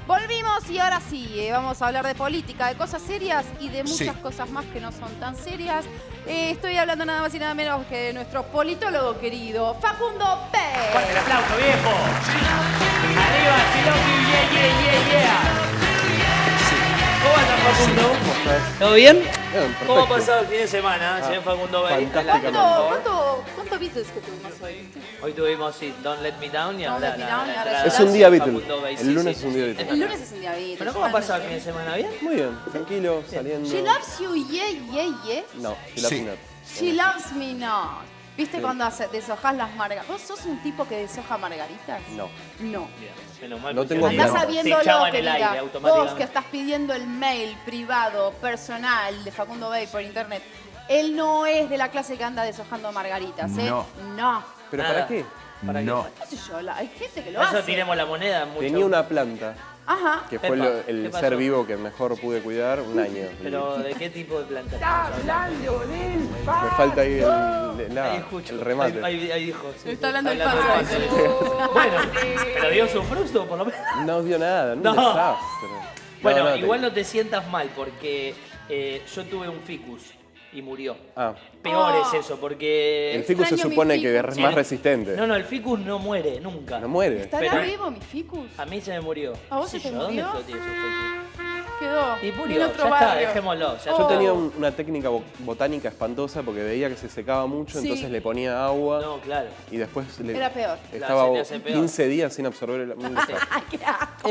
Volvimos y ahora sí, vamos a hablar de política, de cosas serias y de muchas cosas más que no son tan serias. Estoy hablando nada más y nada menos que de nuestro politólogo querido, Facundo P. ¡Fuerte el aplauso, viejo! ¡Arriba, Siloki! ¡Yeah! ¿Cómo andas, Facundo? ¿Cómo estás? ¿Todo bien? Bien, perfecto. ¿Cómo ha pasado el fin de semana, señor Facundo Bay? fantásticamente. ¿Cuánto Beatles que tuvimos hoy? Hoy tuvimos, sí, Don't Let Me Down y Don't ahora Let Me Down y ahora entrada Es She un día de Beatle. Facundo Bay. El lunes es un día Beatle. El lunes es un día Beatles. ¿Pero cómo ha pasado el fin de semana? ¿Bien? Muy bien, tranquilo, saliendo. She loves you, yeah. No, she loves me not. She loves me not. ¿Viste Sí. cuando deshojás las margaritas? ¿Vos sos un tipo que deshoja margaritas? No. No. Bien, menos mal. No porque tengo si Andás claro. sabiéndolo, se echaba en el querida. aire Vos que automáticamente. estás pidiendo el mail privado, personal de Facundo Bay por internet. Él no es de la clase que anda deshojando margaritas, ¿eh? No. ¿Pero Nada. para qué? ¿Para No. ¿Qué sé yo? Hay gente que lo Por eso hace. tiremos la moneda mucho. Tenía una planta, Ajá. que fue Epa, ¿qué el pasó? ser vivo que mejor pude cuidar un año. ¿Pero de qué tipo de planta estamos hablando? Me falta ahí Ahí escucho. el remate. Ahí dijo. Sí, Está hablando el hablando falso. del falso. Bueno, pero dio su fruto por lo menos. No dio nada, un No. desastre. Bueno, No, igual no te sientas mal porque yo tuve un ficus y murió. Ah, Peor Oh. es eso, porque... el ficus se extraño mi supone que ficus. es más resistente. No, el ficus no muere nunca. No muere. ¿Estará Pero- vivo mi ficus? A mí se me murió. ¿A vos Sí, se te yo, ¿dónde murió? exploté esos ficus? Quedó. Y en murió, otro ya está, barrio. dejémoslo. Ya Yo Oh. tenía una técnica botánica espantosa porque veía que se secaba mucho, Sí. entonces le ponía agua No, claro. y después Era peor. estaba se te hace peor. 15 días sin absorber el desastre. Ay, qué asco.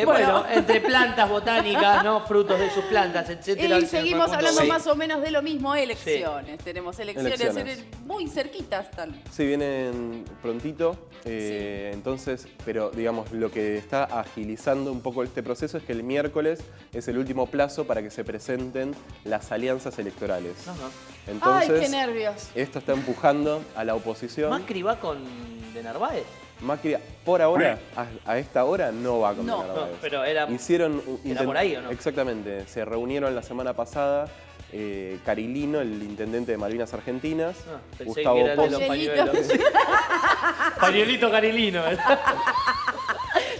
Bueno, entre plantas botánicas, ¿no? Frutos de sus plantas, etcétera. Y seguimos hablando Sí. más o menos de lo mismo, elecciones. Tenemos elecciones Elecciones. muy cerquitas. Sí, vienen prontito, entonces, pero digamos, lo que está agilizando un poco este proceso es que el miércoles es el último plazo para que se presenten las alianzas electorales. Ajá. Entonces, Ay, qué nervios. esto está empujando a la oposición. Macri va con de Narváez. Macri, por ahora, a esta hora, no va con No. Narváez. No, pero era... Hicieron ¿Era por ahí o no? Exactamente, se reunieron la semana pasada Carilino, el intendente de Malvinas Argentinas, Ah, pensé Gustavo que era el de los Posse. pañuelos. Pañuelito Carilino.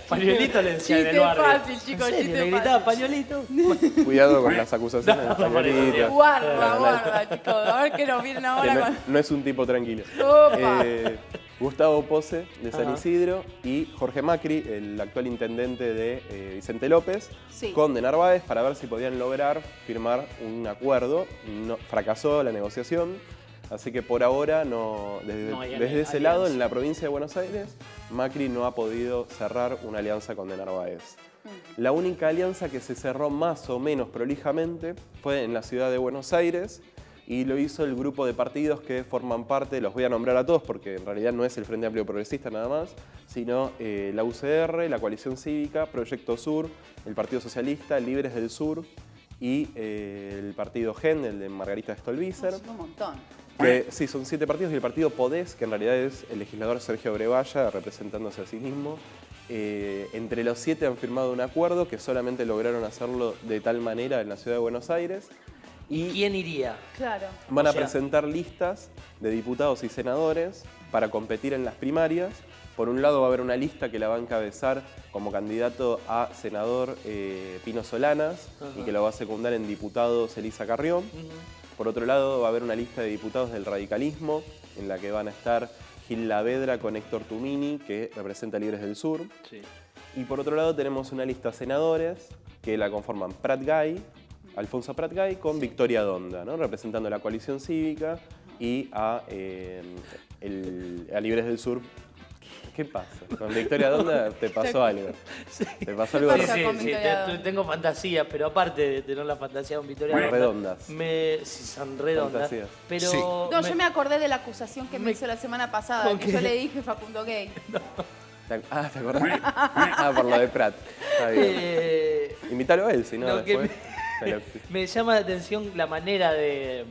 Pañuelito le decía en Chiste el barrio. fácil, chicos, ¿En serio? chiste ¿Le gritaba fácil. pañuelito? Cuidado con las acusaciones. No, pañuelito. Guarda, chicos. A ver qué nos vienen Que ahora no, con... no es un tipo tranquilo. Opa. Gustavo Posse, de San Ajá. Isidro, y Jorge Macri, el actual intendente de Vicente López, Sí. con de Narváez, para ver si podían lograr firmar un acuerdo. No, fracasó la negociación, así que por ahora, desde No hay ese alianza. lado, en la provincia de Buenos Aires, Macri no ha podido cerrar una alianza con de Narváez. La única alianza que se cerró más o menos prolijamente fue en la ciudad de Buenos Aires, y lo hizo el grupo de partidos que forman parte, los voy a nombrar a todos porque en realidad no es el Frente Amplio Progresista nada más, sino la UCR, la Coalición Cívica, Proyecto Sur, el Partido Socialista, Libres del Sur y el Partido GEN, el de Margarita Stolbizer. Es un montón. Que, sí, son 7 partidos, y el partido PODES, que en realidad es el legislador Sergio Brevalla, representándose a sí mismo. Entre los 7 han firmado un acuerdo que solamente lograron hacerlo de tal manera en la ciudad de Buenos Aires. ¿Y quién iría? Claro. Van O a sea- presentar listas de diputados y senadores para competir en las primarias. Por un lado va a haber una lista que la va a encabezar como candidato a senador Pino Solanas, y que lo va a secundar en diputados Elisa Carrión. Por otro lado va a haber una lista de diputados del radicalismo, en la que van a estar Gil Lavedra con Héctor Tumini, que representa Libres del Sur. Sí. Y por otro lado tenemos una lista de senadores que la conforman Prat Gay, Alfonso Prat Gay, con Victoria Donda, ¿no? Representando a la Coalición Cívica y a Libres del Sur. ¿Qué pasa? Con Victoria Donda te pasó algo. ¿Te pasó algo? ¿Qué Sí, pasa con sí, Victoria Donda? tengo fantasías, pero aparte de tener la fantasía con Victoria Donda, Redondas. sí, son redondas. Fantasías. Pero Sí. No, yo me acordé de la acusación que me hizo la semana pasada, ¿Con que qué? yo le dije Facundo Gay. ¿Te acordás? Por lo de Prat. Está bien. Invítalo a él, si no, No, que después. Pero- me llama la atención la manera de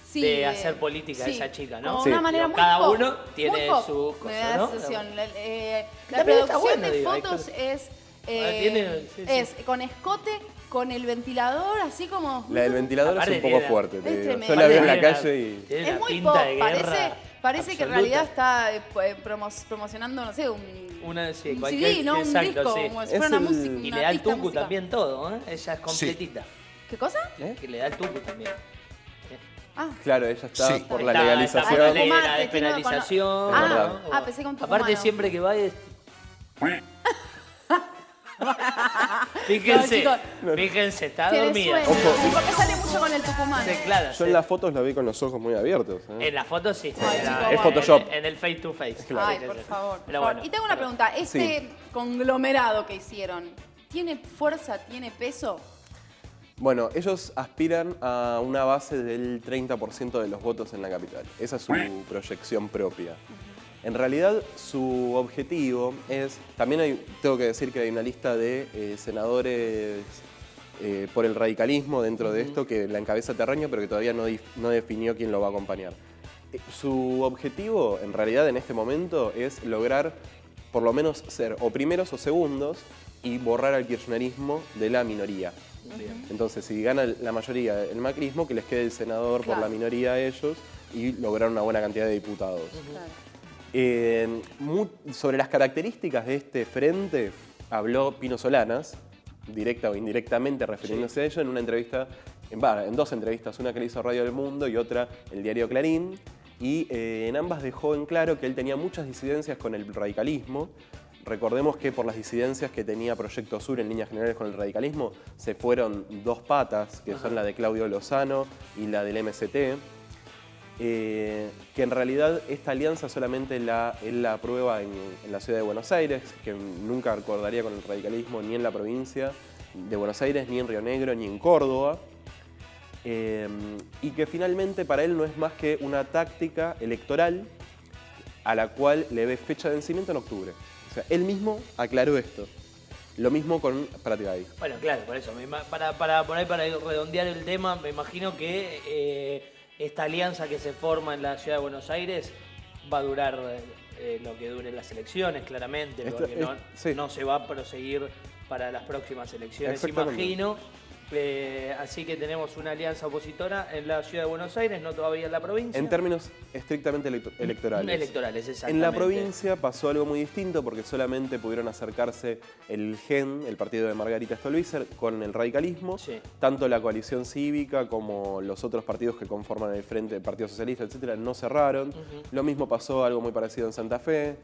Sí, hacer política sí, esa chica, ¿no? con Sí. una manera muy Cada pop, uno tiene muy pop su de cosa, la ¿no? sesión. La También está producción bueno, de digo, hay fotos cosas- es, tiene- sí, sí. es con escote, con el ventilador, así como... La del ventilador es Aparte un poco tiene- fuerte, te es digo. tremendo. Yo la veo en la Tiene calle y... tiene Es una muy pinta pop, de guerra. Parece que en realidad está promocionando, no sé, un CD, ¿no? Un disco, sí. como si fuera una música. Y le da el tucu también todo, ¿eh? Ella es completita. Sí. ¿Qué cosa? Que le da el tucu también. Claro, ella está por la Está legalización. la ley de la despenalización. Pensé que un tucumano. Aparte siempre que va es... Fíjense, fíjense, está dormida. Ojo. Porque sale mucho con el tucumano. Sí, claro, Yo en las fotos la vi con los ojos muy abiertos. En la foto sí. Es Photoshop. En el face to face. Claro. Ay, por favor. Pero bueno. Y tengo una pregunta. Este conglomerado que hicieron, ¿tiene fuerza, tiene peso? Bueno, ellos aspiran a una base del 30% de los votos en la capital. Esa es su proyección propia. En realidad, su objetivo es... También tengo que decir que hay una lista de senadores por el radicalismo dentro de esto que la encabeza Terraño, pero que todavía no definió quién lo va a acompañar. Su objetivo, en realidad, en este momento, es lograr por lo menos ser o primeros o segundos y borrar al kirchnerismo de la minoría. Entonces, si gana la mayoría el macrismo, que les quede el senador por la minoría a ellos y lograr una buena cantidad de diputados. Sobre las características de este frente habló Pino Solanas, directa o indirectamente refiriéndose a ello en una entrevista, en dos entrevistas, una que le hizo Radio del Mundo y otra el diario Clarín, y en ambas dejó en claro que él tenía muchas disidencias con el radicalismo. Recordemos que por las disidencias que tenía Proyecto Sur en líneas generales con el radicalismo, se fueron dos patas, que son la de Claudio Lozano y la del MST. Que en realidad esta alianza solamente él la aprueba en la ciudad de Buenos Aires, que nunca acordaría con el radicalismo ni en la provincia de Buenos Aires, ni en Río Negro, ni en Córdoba. Y que finalmente para él no es más que una táctica electoral a la cual le ve fecha de vencimiento en octubre. O sea, él mismo aclaró esto. Lo mismo con Prat Gay. Bueno, claro, por eso. Para redondear el tema, me imagino que esta alianza que se forma en la ciudad de Buenos Aires va a durar lo que duren las elecciones, claramente, porque no se va a proseguir para las próximas elecciones, imagino. Así que tenemos una alianza opositora en la ciudad de Buenos Aires, no todavía en la provincia. En términos estrictamente electorales. Electorales, exactamente. En la provincia pasó algo muy distinto porque solamente pudieron acercarse el GEN, el partido de Margarita Stolbizer, con el radicalismo. Tanto la coalición cívica como los otros partidos que conforman el Frente, el Partido Socialista, etcétera, no cerraron. Lo mismo pasó, algo muy parecido en Santa Fe.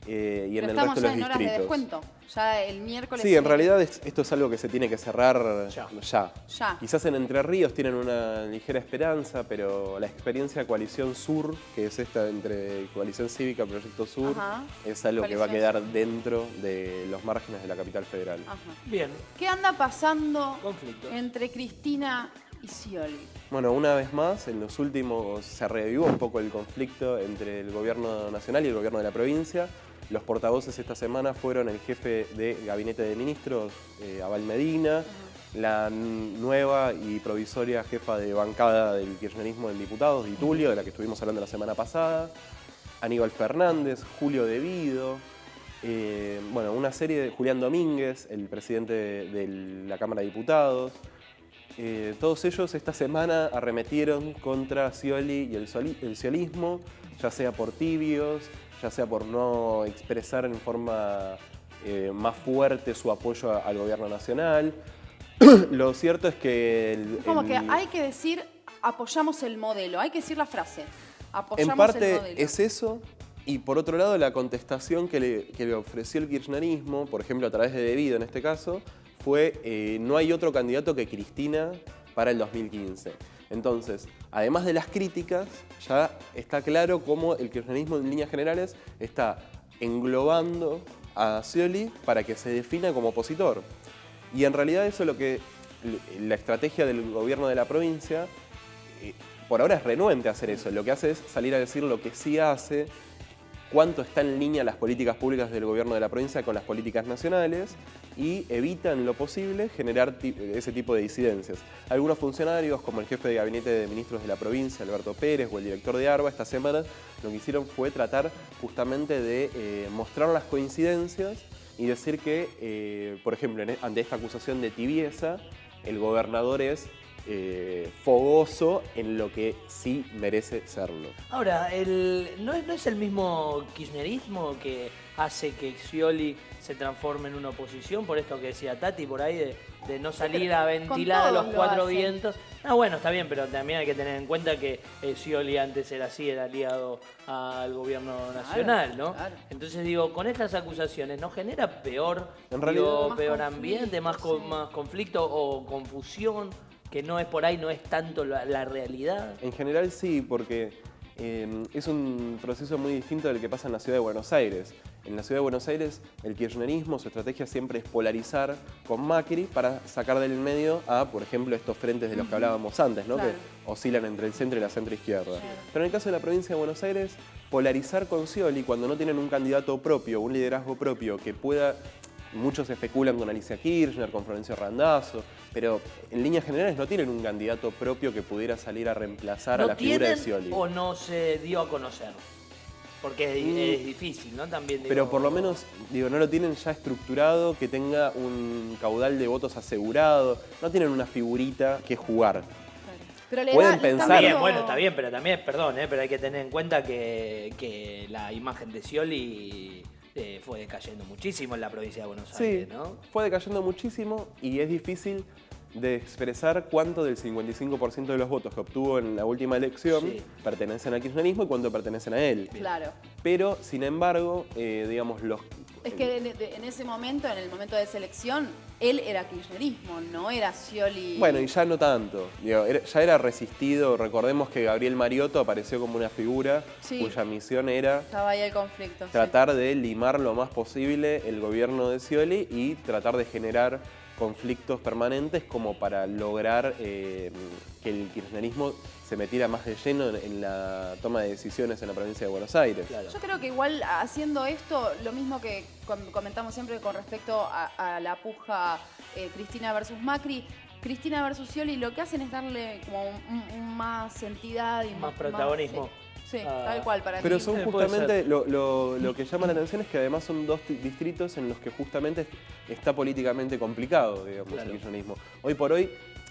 Y en el resto de los distritos. Estamos ya en horas de descuento, ya el miércoles. Sí, en realidad esto es algo que se tiene que cerrar ya. Quizás en Entre Ríos tienen una ligera esperanza, pero la experiencia Coalición Sur, que es esta entre Coalición Cívica y Proyecto Sur, es algo que va a quedar dentro de los márgenes de la capital federal. Bien. ¿Qué anda pasando entre Cristina y Scioli? Bueno, una vez más, en los últimos se revivó un poco el conflicto entre el gobierno nacional y el gobierno de la provincia. Los portavoces esta semana fueron el jefe de Gabinete de Ministros, Abal Medina, la nueva y provisoria jefa de bancada del kirchnerismo en diputados, Di Tulio, de la que estuvimos hablando la semana pasada, Aníbal Fernández, Julio De Vido, bueno, una serie de Julián Domínguez, el presidente de la Cámara de Diputados. Todos ellos esta semana arremetieron contra Scioli y el sciolismo, ya sea por tibios, ya sea por no expresar en forma más fuerte su apoyo al gobierno nacional. Lo cierto es que... que hay que decir, apoyamos el modelo, hay que decir la frase, apoyamos en parte el modelo. Es eso, y por otro lado la contestación que le ofreció el kirchnerismo, por ejemplo a través de De Vido en este caso, fue no hay otro candidato que Cristina para el 2015. Entonces, además de las críticas, ya está claro cómo el kirchnerismo en líneas generales está englobando a Scioli para que se defina como opositor. Y en realidad eso es lo que la estrategia del gobierno de la provincia, por ahora es renuente a hacer eso. Lo que hace es salir a decir lo que sí hace, cuánto está en línea las políticas públicas del gobierno de la provincia con las políticas nacionales y evita en lo posible generar ese tipo de disidencias. Algunos funcionarios, como el jefe de Gabinete de Ministros de la provincia, Alberto Pérez, o el director de ARBA, esta semana lo que hicieron fue tratar justamente de mostrar las coincidencias y decir que, por ejemplo, ante esta acusación de tibieza, el gobernador es fogoso en lo que sí merece serlo. Ahora, ¿no es el mismo kirchnerismo que hace que Scioli se transforme en una oposición? Por esto que decía Tati, por ahí de no salir a ventilar a los cuatro vientos. Ah, bueno, está bien, pero también hay que tener en cuenta que Scioli antes era así, era aliado al gobierno nacional, ¿no? Claro. Entonces digo, con estas acusaciones, ¿no genera peor ambiente, más conflicto o confusión? Que no es por ahí, no es tanto la realidad. En general sí, porque es un proceso muy distinto del que pasa en la ciudad de Buenos Aires. En la ciudad de Buenos Aires, el kirchnerismo, su estrategia siempre es polarizar con Macri para sacar del medio a, por ejemplo, estos frentes de los que hablábamos antes, ¿no? Claro. Que oscilan entre el centro y la centro-izquierda. Claro. Pero en el caso de la provincia de Buenos Aires, polarizar con Scioli cuando no tienen un candidato propio, un liderazgo propio que pueda... Muchos especulan con Alicia Kirchner, con Florencio Randazzo, pero en líneas generales no tienen un candidato propio que pudiera salir a reemplazar a la figura de Scioli. ¿O no se dio a conocer? Porque es difícil, ¿no? También digo, pero por lo menos, digo, no lo tienen ya estructurado, que tenga un caudal de votos asegurado, no tienen una figurita que jugar. Pero pueden pensar... También, bueno, está bien, pero también, perdón, pero hay que tener en cuenta que la imagen de Scioli... fue decayendo muchísimo en la provincia de Buenos Aires, ¿no? Sí, fue decayendo muchísimo y es difícil de expresar cuánto del 55% de los votos que obtuvo en la última elección pertenecen al kirchnerismo y cuánto pertenecen a él. Claro. Pero, sin embargo, digamos, los... Es que en ese momento, en el momento de selección, él era kirchnerismo, no era Scioli. Bueno, y ya no tanto. Digo, ya era resistido. Recordemos que Gabriel Mariotto apareció como una figura cuya misión era... Estaba ahí el conflicto. Tratar de limar lo más posible el gobierno de Scioli y tratar de generar conflictos permanentes como para lograr que el kirchnerismo se metiera más de lleno en la toma de decisiones en la provincia de Buenos Aires. Claro. Yo creo que igual haciendo esto, lo mismo que comentamos siempre con respecto a la puja Cristina versus Macri, Cristina versus Scioli, lo que hacen es darle como más entidad y más protagonismo. Sí, tal cual para Pero mí. son justamente, lo que llama la atención es que además son dos distritos en los que justamente está políticamente complicado, digamos, el kirchnerismo. Hoy por hoy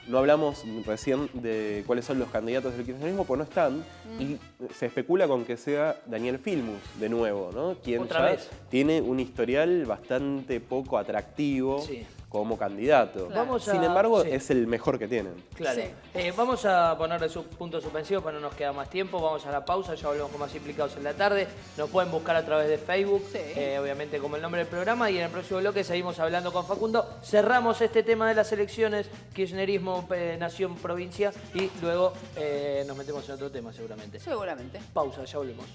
no hablamos recién de cuáles son los candidatos del kirchnerismo, pues no están, y se especula con que sea Daniel Filmus de nuevo, ¿no? Quien tiene un historial bastante poco atractivo. Como candidato. Claro. Sin embargo, es el mejor que tienen. Claro. Vamos a ponerle su punto suspensivo para no nos queda más tiempo. Vamos a la pausa, ya volvemos con más Implicados en la tarde. Nos pueden buscar a través de Facebook, obviamente como el nombre del programa. Y en el próximo bloque seguimos hablando con Facundo. Cerramos este tema de las elecciones, kirchnerismo, nación, provincia. Y luego nos metemos en otro tema seguramente. Seguramente. Pausa, ya volvemos.